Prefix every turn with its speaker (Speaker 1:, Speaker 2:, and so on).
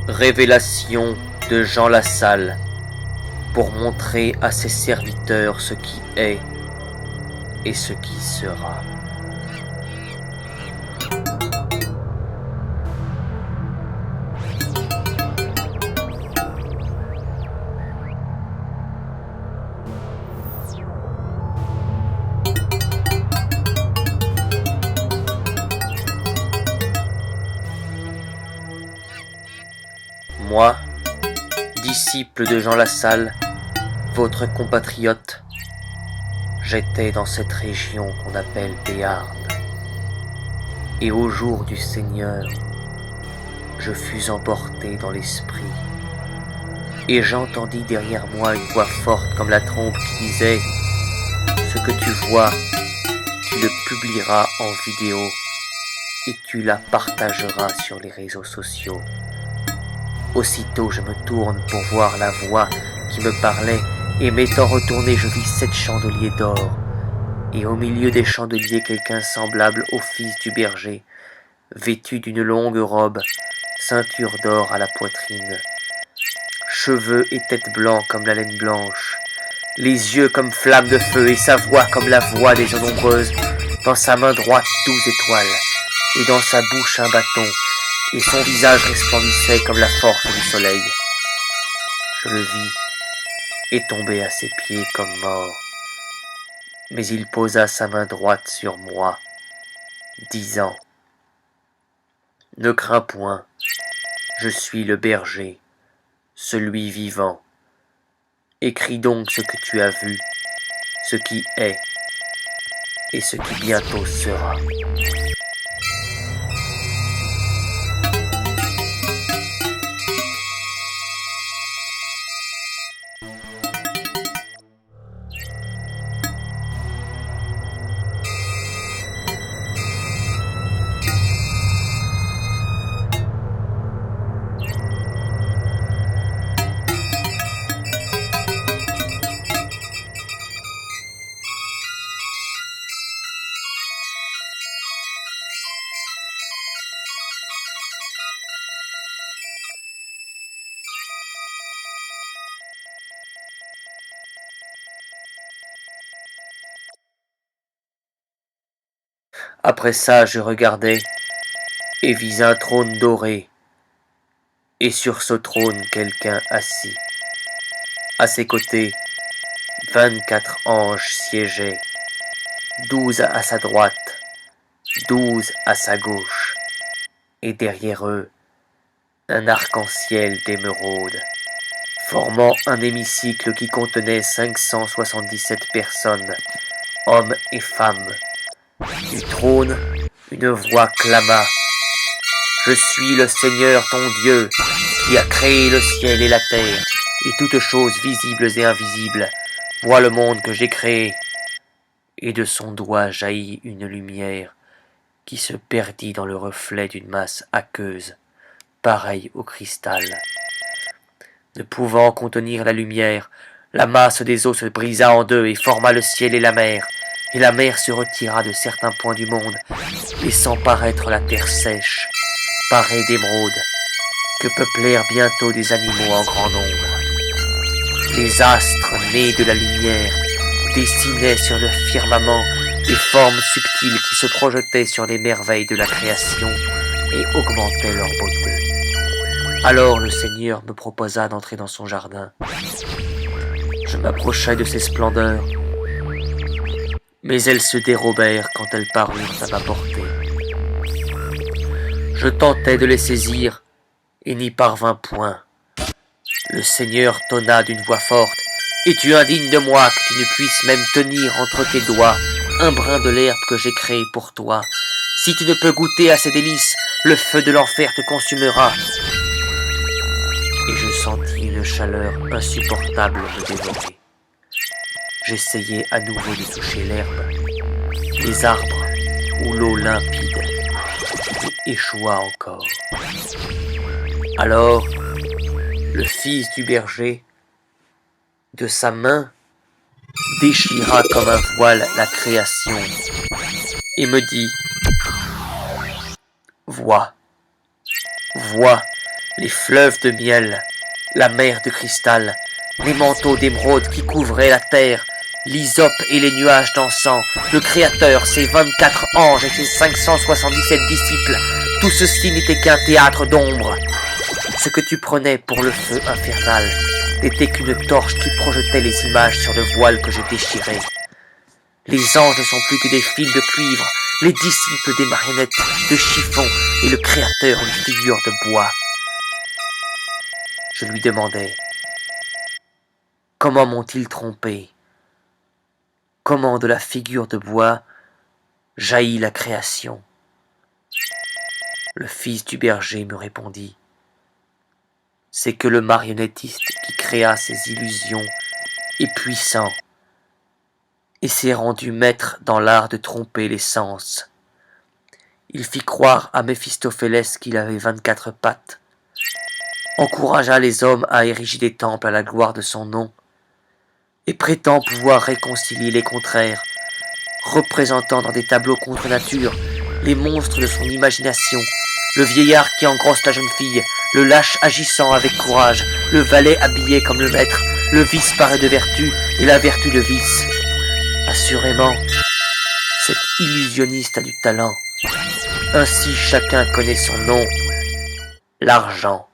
Speaker 1: Révélation de Jean Lassalle pour montrer à ses serviteurs ce qui est et ce qui sera. Moi, disciple de Jean Lassalle, votre compatriote, j'étais dans cette région qu'on appelle Béarn. Et au jour du Seigneur, je fus emporté dans l'esprit. Et j'entendis derrière moi une voix forte comme la trompe qui disait « Ce que tu vois, tu le publieras en vidéo et tu la partageras sur les réseaux sociaux. » Aussitôt je me tourne pour voir la voix qui me parlait, et m'étant retourné, je vis 7 chandeliers d'or, et au milieu des chandeliers quelqu'un semblable au fils du berger, vêtu d'une longue robe, ceinture d'or à la poitrine, cheveux et tête blancs comme la laine blanche, les yeux comme flammes de feu, et sa voix comme la voix des eaux nombreuses, dans sa main droite 12 étoiles, et dans sa bouche un bâton, et son visage resplendissait comme la force du soleil. Je le vis et tombai à ses pieds comme mort. Mais il posa sa main droite sur moi, disant « Ne crains point, je suis le berger, celui vivant. Écris donc ce que tu as vu, ce qui est et ce qui bientôt sera. » Après ça, je regardai et vis un trône doré, et sur ce trône quelqu'un assis. À ses côtés, 24 anges siégeaient, 12 à sa droite, 12 à sa gauche, et derrière eux, un arc-en-ciel d'émeraude, formant un hémicycle qui contenait 577 personnes, hommes et femmes. Du trône, une voix clama « Je suis le Seigneur ton Dieu, qui a créé le ciel et la terre, et toutes choses visibles et invisibles. Vois le monde que j'ai créé. » Et de son doigt jaillit une lumière qui se perdit dans le reflet d'une masse aqueuse, pareille au cristal. Ne pouvant contenir la lumière, la masse des eaux se brisa en deux et forma le ciel et la mer se retira de certains points du monde, laissant paraître la terre sèche, parée d'émeraude, que peuplèrent bientôt des animaux en grand nombre. Les astres nés de la lumière dessinaient sur le firmament des formes subtiles qui se projetaient sur les merveilles de la création et augmentaient leur beauté. Alors le Seigneur me proposa d'entrer dans son jardin. Je m'approchai de ses splendeurs, mais elles se dérobèrent quand elles parurent à ma portée. Je tentai de les saisir et n'y parvins point. Le Seigneur tonna d'une voix forte « Es-tu indigne de moi que tu ne puisses même tenir entre tes doigts un brin de l'herbe que j'ai créée pour toi? Si tu ne peux goûter à ces délices, le feu de l'enfer te consumera. » Et je sentis une chaleur insupportable me dévorer. J'essayai à nouveau de toucher l'herbe, les arbres ou l'eau limpide, et échoua encore. Alors, le fils du berger, de sa main, déchira comme un voile la création, et me dit « Vois, vois, les fleuves de miel, la mer de cristal, les manteaux d'émeraude qui couvraient la terre, l'hysope et les nuages d'encens, le Créateur, ses 24 anges et ses 577 disciples, tout ceci n'était qu'un théâtre d'ombre. Ce que tu prenais pour le feu infernal n'était qu'une torche qui projetait les images sur le voile que je déchirais. Les anges ne sont plus que des fils de cuivre, les disciples des marionnettes de chiffon et le Créateur une figure de bois. Je lui demandai, comment m'ont-ils trompé? Comment de la figure de bois jaillit la création? Le fils du berger me répondit, c'est que le marionnettiste qui créa ces illusions est puissant et s'est rendu maître dans l'art de tromper les sens. Il fit croire à Méphistophélès qu'il avait 24 pattes, encouragea les hommes à ériger des temples à la gloire de son nom, et prétend pouvoir réconcilier les contraires, représentant dans des tableaux contre nature les monstres de son imagination, le vieillard qui engrosse la jeune fille, le lâche agissant avec courage, le valet habillé comme le maître, le vice paré de vertu et la vertu de vice. Assurément, cet illusionniste a du talent. Ainsi chacun connaît son nom, l'argent.